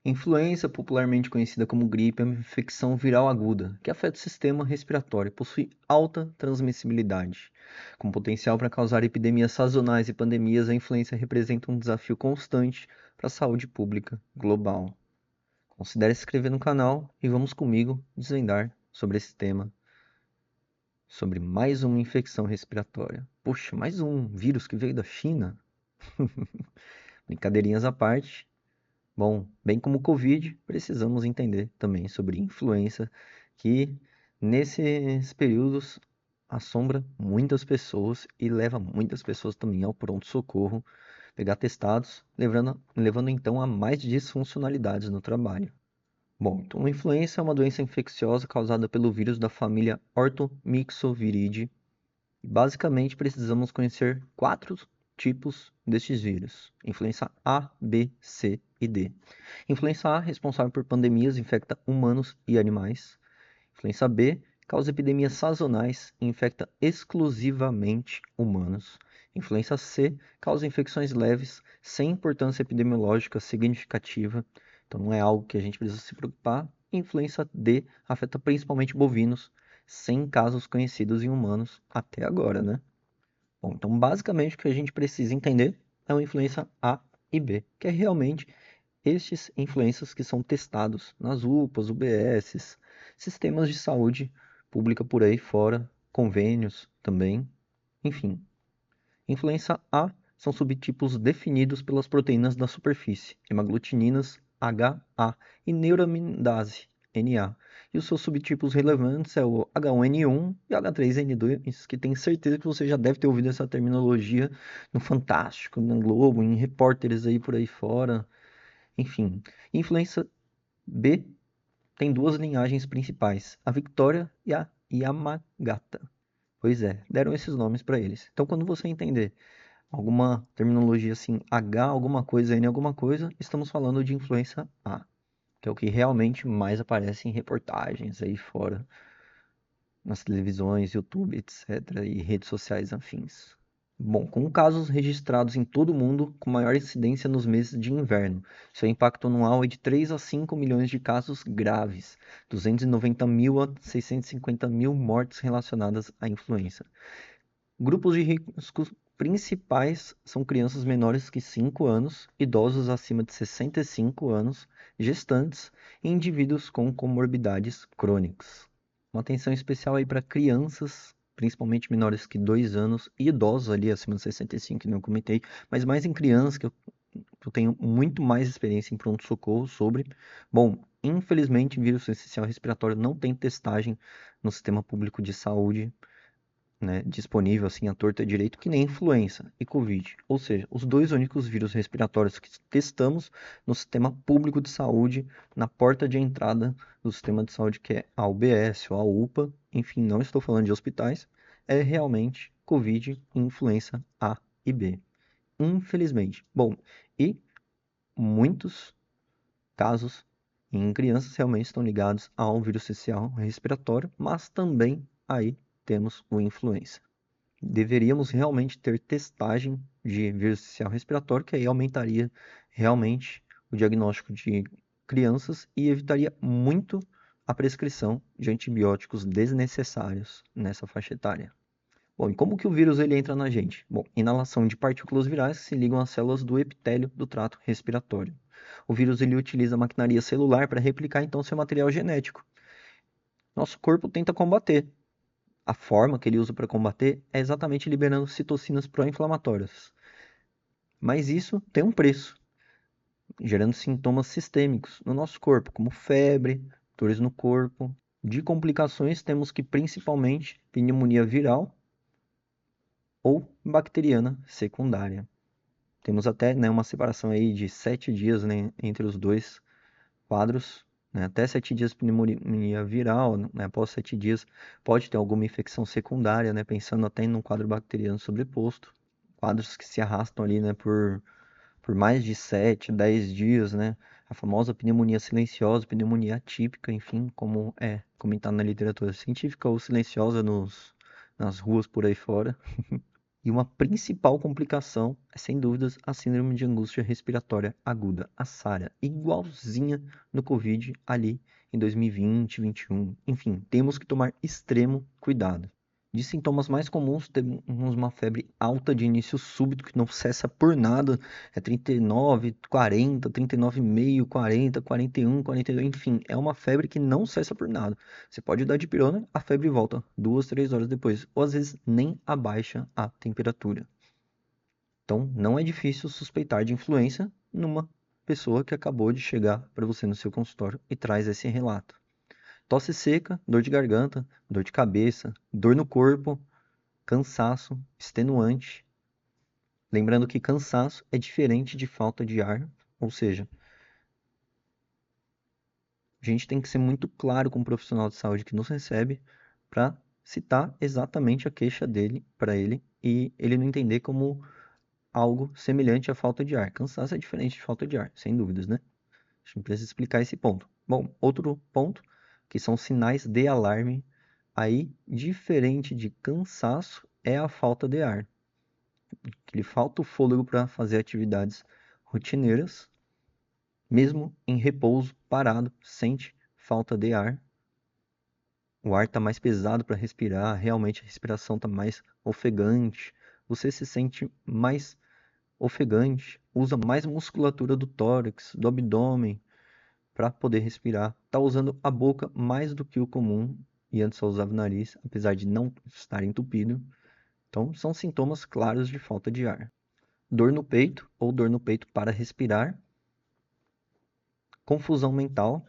Influenza, popularmente conhecida como gripe, é uma infecção viral aguda que afeta o sistema respiratório e possui alta transmissibilidade. Com potencial para causar epidemias sazonais e pandemias, a influenza representa um desafio constante para a saúde pública global. Considere se inscrever no canal e vamos comigo desvendar sobre esse tema, sobre mais uma infecção respiratória. Poxa, mais um vírus que veio da China? Brincadeirinhas à parte. Bom, bem como o Covid, precisamos entender também sobre influenza, que nesses períodos assombra muitas pessoas e leva muitas pessoas também ao pronto-socorro pegar testados, levando então a mais disfuncionalidades no trabalho. Bom, então a influenza é uma doença infecciosa causada pelo vírus da família Orthomyxoviridae. Basicamente, precisamos conhecer quatro tipos destes vírus: influenza A, B, C e D. Influenza A, responsável por pandemias, infecta humanos e animais. Influenza B, causa epidemias sazonais e infecta exclusivamente humanos. Influenza C, causa infecções leves, sem importância epidemiológica significativa, então não é algo que a gente precisa se preocupar. Influenza D afeta principalmente bovinos, sem casos conhecidos em humanos até agora, né? Bom, então basicamente o que a gente precisa entender é o influenza A e B, que é realmente estes influencers que são testados nas UPAs, UBSs, sistemas de saúde pública por aí fora, convênios também, enfim. Influenza A são subtipos definidos pelas proteínas da superfície, hemaglutininas HA e neuraminidase NA. E os seus subtipos relevantes é o H1N1 e H3N2, que tenho certeza que você já deve ter ouvido essa terminologia no Fantástico, no Globo, em repórteres aí por aí fora. Enfim, influenza B tem duas linhagens principais, a Victoria e a Yamagata. Pois é, deram esses nomes para eles. Então, quando você entender alguma terminologia assim, H alguma coisa, N alguma coisa, estamos falando de influenza A, que é o que realmente mais aparece em reportagens aí fora, nas televisões, YouTube, etc., e redes sociais afins. Bom, com casos registrados em todo o mundo, com maior incidência nos meses de inverno. Seu impacto anual é de 3 a 5 milhões de casos graves, 290 mil a 650 mil mortes relacionadas à influenza. Grupos de riscos principais são crianças menores que 5 anos, idosos acima de 65 anos, gestantes e indivíduos com comorbidades crônicas. Uma atenção especial aí para crianças, principalmente menores que 2 anos, e idosos ali acima de 65, que não comentei, mas mais em crianças, que eu tenho muito mais experiência em pronto-socorro sobre. Bom, infelizmente, vírus essencial respiratório não tem testagem no sistema público de saúde, né, disponível assim à torta e direito, que nem influenza e Covid. Ou seja, os dois únicos vírus respiratórios que testamos no sistema público de saúde, na porta de entrada do sistema de saúde, que é a UBS ou a UPA, enfim, não estou falando de hospitais, é realmente Covid e influenza A e B. Infelizmente. Bom, e muitos casos em crianças realmente estão ligados ao vírus essencial respiratório, mas também aí temos o influenza. Deveríamos realmente ter testagem de vírus essencial respiratório, que aí aumentaria realmente o diagnóstico de crianças e evitaria muito a prescrição de antibióticos desnecessários nessa faixa etária. Bom, e como que o vírus ele entra na gente? Bom, inalação de partículas virais que se ligam às células do epitélio do trato respiratório. O vírus ele utiliza a maquinaria celular para replicar então seu material genético. Nosso corpo tenta combater. A forma que ele usa para combater é exatamente liberando citocinas pró-inflamatórias. Mas isso tem um preço, gerando sintomas sistêmicos no nosso corpo, como febre, dores no corpo. De complicações temos que principalmente pneumonia viral ou bacteriana secundária. Temos até, né, uma separação aí de 7 dias, né, entre os dois quadros, né, até 7 dias de pneumonia viral, né, após 7 dias pode ter alguma infecção secundária, né, pensando até num quadro bacteriano sobreposto, quadros que se arrastam ali, né, por mais de 7, 10 dias, né, a famosa pneumonia silenciosa, pneumonia atípica, enfim, como é comentado na literatura científica, ou silenciosa nas ruas por aí fora. E uma principal complicação é, sem dúvidas, a síndrome de angústia respiratória aguda, a SARA, igualzinha no Covid ali em 2020, 2021. Enfim, temos que tomar extremo cuidado. De sintomas mais comuns, temos uma febre alta de início súbito que não cessa por nada, é 39, 40, 39,5, 40, 41, 42, enfim, é uma febre que não cessa por nada. Você pode dar dipirona, a febre volta 2, 3 horas depois, ou às vezes nem abaixa a temperatura. Então, não é difícil suspeitar de influenza numa pessoa que acabou de chegar para você no seu consultório e traz esse relato. Tosse seca, dor de garganta, dor de cabeça, dor no corpo, cansaço, extenuante. Lembrando que cansaço é diferente de falta de ar, ou seja, a gente tem que ser muito claro com o profissional de saúde que nos recebe para citar exatamente a queixa dele para ele e ele não entender como algo semelhante à falta de ar. Cansaço é diferente de falta de ar, sem dúvidas, né? A gente precisa explicar esse ponto. Bom, outro ponto, que são sinais de alarme, aí, diferente de cansaço, é a falta de ar. Que lhe falta o fôlego para fazer atividades rotineiras, mesmo em repouso, parado, sente falta de ar. O ar está mais pesado para respirar, realmente a respiração está mais ofegante, você se sente mais ofegante, usa mais musculatura do tórax, do abdômen para poder respirar. Está usando a boca mais do que o comum e antes só usava o nariz, apesar de não estar entupido. Então, são sintomas claros de falta de ar. Dor no peito ou dor no peito para respirar, confusão mental,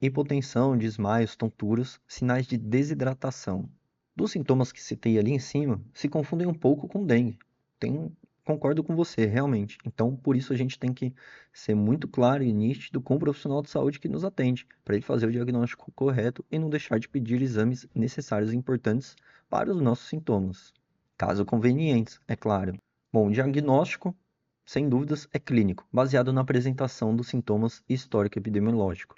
hipotensão, desmaios, tonturas, sinais de desidratação. Dos sintomas que citei ali em cima, se confundem um pouco com dengue. Concordo com você, realmente. Então, por isso a gente tem que ser muito claro e nítido com o profissional de saúde que nos atende, para ele fazer o diagnóstico correto e não deixar de pedir exames necessários e importantes para os nossos sintomas, caso convenientes, é claro. Bom, o diagnóstico, sem dúvidas, é clínico, baseado na apresentação dos sintomas e histórico epidemiológico.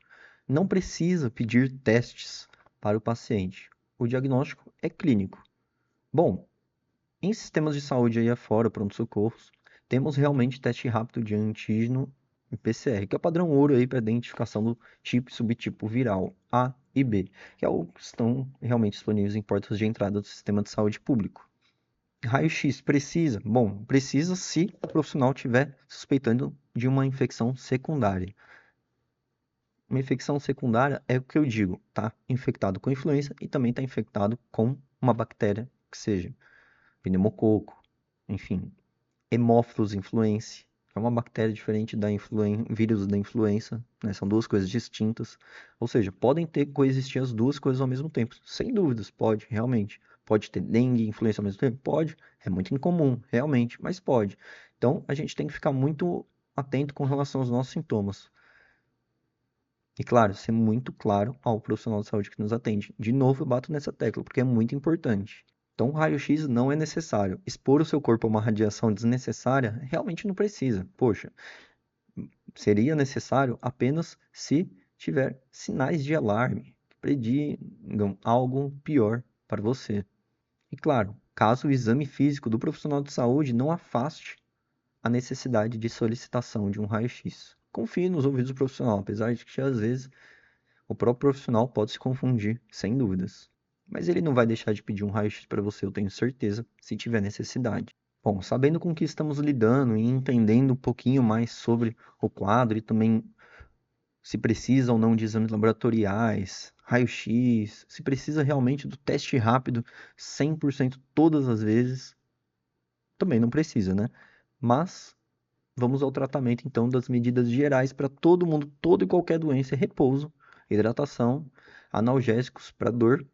Não precisa pedir testes para o paciente. O diagnóstico é clínico. Bom, em sistemas de saúde aí afora, pronto-socorros, temos realmente teste rápido de antígeno e PCR, que é o padrão ouro aí para identificação do tipo e subtipo viral A e B, que é o que estão realmente disponíveis em portas de entrada do sistema de saúde público. Raio-X precisa? Bom, precisa se o profissional estiver suspeitando de uma infecção secundária. Uma infecção secundária é o que eu digo, tá infectado com influenza e também está infectado com uma bactéria que seja pneumococo, enfim, Haemophilus influenzae, que é uma bactéria diferente da vírus da influenza, né? São duas coisas distintas. Ou seja, podem ter coexistir as duas coisas ao mesmo tempo. Sem dúvidas, pode, realmente. Pode ter dengue e influenza ao mesmo tempo? Pode. É muito incomum, realmente, mas pode. Então, a gente tem que ficar muito atento com relação aos nossos sintomas. E claro, ser muito claro ao profissional de saúde que nos atende. De novo, eu bato nessa tecla, porque é muito importante. Então, o raio-x não é necessário. Expor o seu corpo a uma radiação desnecessária realmente não precisa. Poxa, seria necessário apenas se tiver sinais de alarme que predigam algo pior para você. E claro, caso o exame físico do profissional de saúde não afaste a necessidade de solicitação de um raio-x. Confie nos ouvidos do profissional, apesar de que às vezes o próprio profissional pode se confundir, sem dúvidas. Mas ele não vai deixar de pedir um raio-x para você, eu tenho certeza, se tiver necessidade. Bom, sabendo com o que estamos lidando e entendendo um pouquinho mais sobre o quadro e também se precisa ou não de exames laboratoriais, raio-x, se precisa realmente do teste rápido 100% todas as vezes, também não precisa, né? Mas vamos ao tratamento então das medidas gerais para todo mundo, toda e qualquer doença, repouso, hidratação, analgésicos para dor.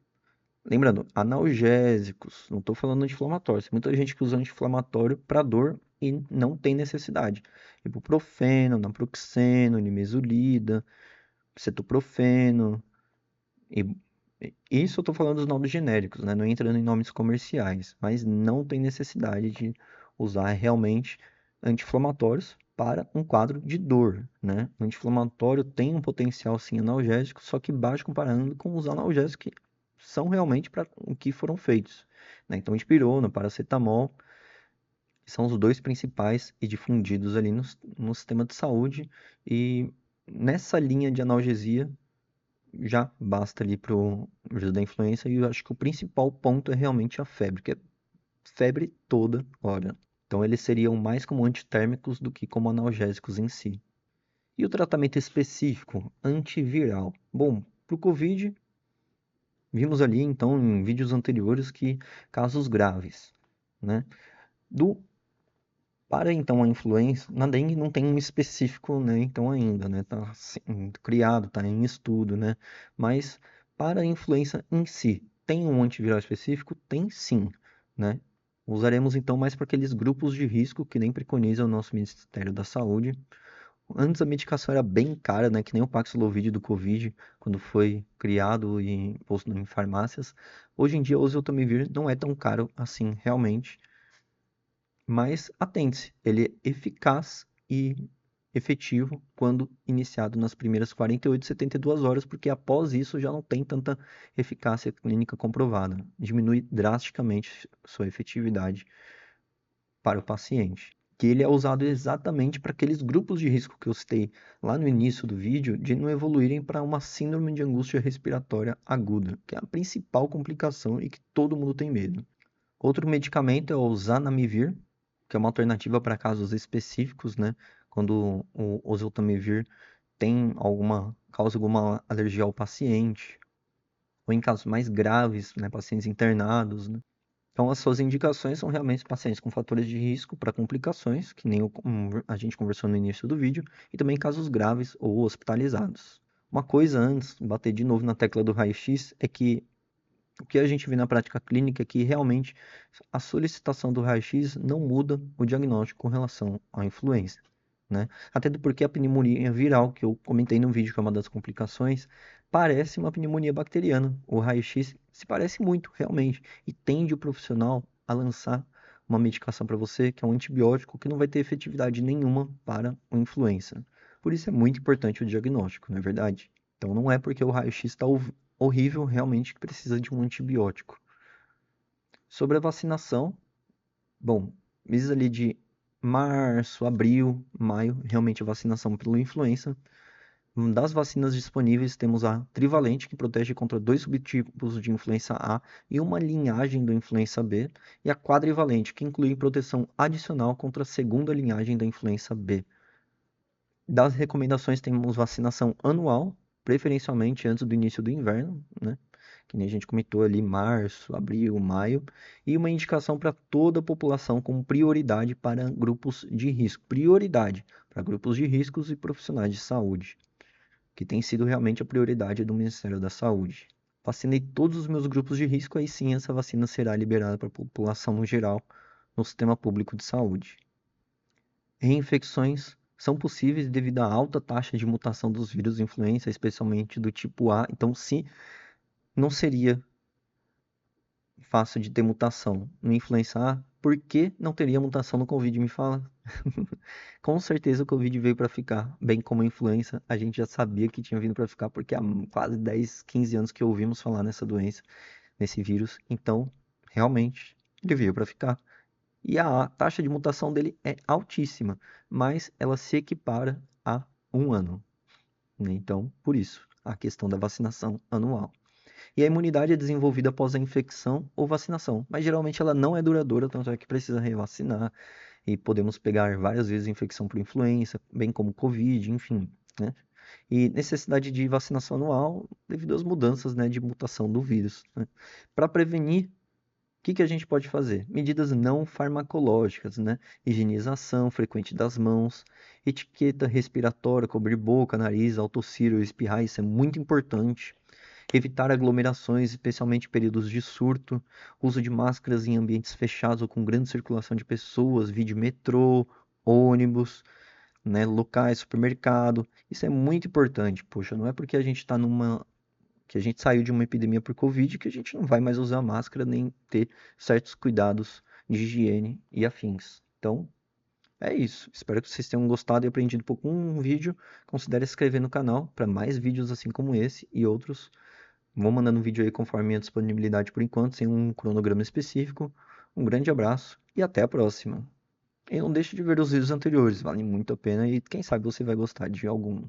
Lembrando, analgésicos, não estou falando anti-inflamatórios. Tem muita gente que usa anti-inflamatório para dor e não tem necessidade. Ibuprofeno, naproxeno, nimesulida, cetoprofeno. E isso eu estou falando dos nomes genéricos, né? Não entrando em nomes comerciais. Mas não tem necessidade de usar realmente anti-inflamatórios para um quadro de dor, né? O anti-inflamatório tem um potencial sim analgésico, só que baixo comparando com os analgésicos que são realmente para o que foram feitos, né? Então, dipirona, paracetamol, que são os dois principais e difundidos ali no sistema de saúde. E nessa linha de analgesia já basta ali para o uso da influenza. E eu acho que o principal ponto é realmente a febre, que é febre toda hora. Então eles seriam mais como antitérmicos do que como analgésicos em si. E o tratamento específico, antiviral? Bom, para o Covid, vimos ali então em vídeos anteriores que casos graves, né? Do Para então a influenza, na dengue não tem um específico, né? Então ainda, né? Tá criado, tá em estudo, né? Mas para a influenza em si, tem um antiviral específico? Tem sim, né? Usaremos então mais para aqueles grupos de risco que nem preconiza o nosso Ministério da Saúde. Antes a medicação era bem cara, né? Que nem o Paxlovid do Covid, quando foi criado e posto em farmácias. Hoje em dia o oseltamivir não é tão caro assim, realmente. Mas atente-se, ele é eficaz e efetivo quando iniciado nas primeiras 48 e 72 horas, porque após isso já não tem tanta eficácia clínica comprovada. Diminui drasticamente sua efetividade para o paciente. Que ele é usado exatamente para aqueles grupos de risco que eu citei lá no início do vídeo, de não evoluírem para uma síndrome de angústia respiratória aguda, que é a principal complicação e que todo mundo tem medo. Outro medicamento é o Zanamivir, que é uma alternativa para casos específicos, né? Quando o oseltamivir causa alguma alergia ao paciente, ou em casos mais graves, né? Pacientes internados, né? Então, as suas indicações são realmente pacientes com fatores de risco para complicações, que nem a gente conversou no início do vídeo, e também casos graves ou hospitalizados. Uma coisa antes, bater de novo na tecla do raio-x, é que o que a gente vê na prática clínica é que realmente a solicitação do raio-x não muda o diagnóstico com relação à influenza, né? Até porque a pneumonia viral, que eu comentei no vídeo que é uma das complicações, parece uma pneumonia bacteriana. O raio-x se parece muito, realmente, e tende o profissional a lançar uma medicação para você que é um antibiótico que não vai ter efetividade nenhuma para o influenza. Por isso é muito importante o diagnóstico, não é verdade? Então não é porque o raio-x está horrível realmente que precisa de um antibiótico. Sobre a vacinação, bom, meses ali de março, abril, maio, realmente a vacinação pela influenza. Das vacinas disponíveis, temos a trivalente, que protege contra dois subtipos de influenza A e uma linhagem do influenza B, e a quadrivalente, que inclui proteção adicional contra a segunda linhagem da influenza B. Das recomendações, temos vacinação anual, preferencialmente antes do início do inverno, né? Que nem a gente comentou ali, março, abril, maio, e uma indicação para toda a população como prioridade para grupos de risco. Prioridade para grupos de riscos e profissionais de saúde, que tem sido realmente a prioridade do Ministério da Saúde. Vacinei todos os meus grupos de risco, aí sim essa vacina será liberada para a população no geral, no sistema público de saúde. Reinfecções são possíveis devido à alta taxa de mutação dos vírus influenza, especialmente do tipo A. Então, se não seria fácil de ter mutação no influenza A, por que não teria mutação no Covid? Me fala. Com certeza o Covid veio para ficar, bem como a influenza. A gente já sabia que tinha vindo para ficar, porque há quase 10, 15 anos que ouvimos falar nessa doença, nesse vírus. Então, realmente, ele veio para ficar. E a taxa de mutação dele é altíssima, mas ela se equipara a um ano, né? Então, por isso, a questão da vacinação anual. E a imunidade é desenvolvida após a infecção ou vacinação, mas geralmente ela não é duradoura, tanto é que precisa revacinar e podemos pegar várias vezes infecção por influenza, bem como Covid, enfim, né? E necessidade de vacinação anual devido às mudanças, né, de mutação do vírus, né? Para prevenir, que a gente pode fazer? Medidas não farmacológicas, né? Higienização frequente das mãos, etiqueta respiratória, cobrir boca, nariz, ao tossir ou espirrar, isso é muito importante. Evitar aglomerações, especialmente em períodos de surto. Uso de máscaras em ambientes fechados ou com grande circulação de pessoas, vide metrô, ônibus, né, locais, supermercado. Isso é muito importante. Poxa, não é porque a gente está numa que a gente saiu de uma epidemia por Covid, que a gente não vai mais usar máscara nem ter certos cuidados de higiene e afins. Então, é isso. Espero que vocês tenham gostado e aprendido um pouco com um vídeo. Considere se inscrever no canal para mais vídeos assim como esse e outros. Vou mandando um vídeo aí conforme a disponibilidade por enquanto, sem um cronograma específico. Um grande abraço e até a próxima. E não deixe de ver os vídeos anteriores, vale muito a pena e quem sabe você vai gostar de algum.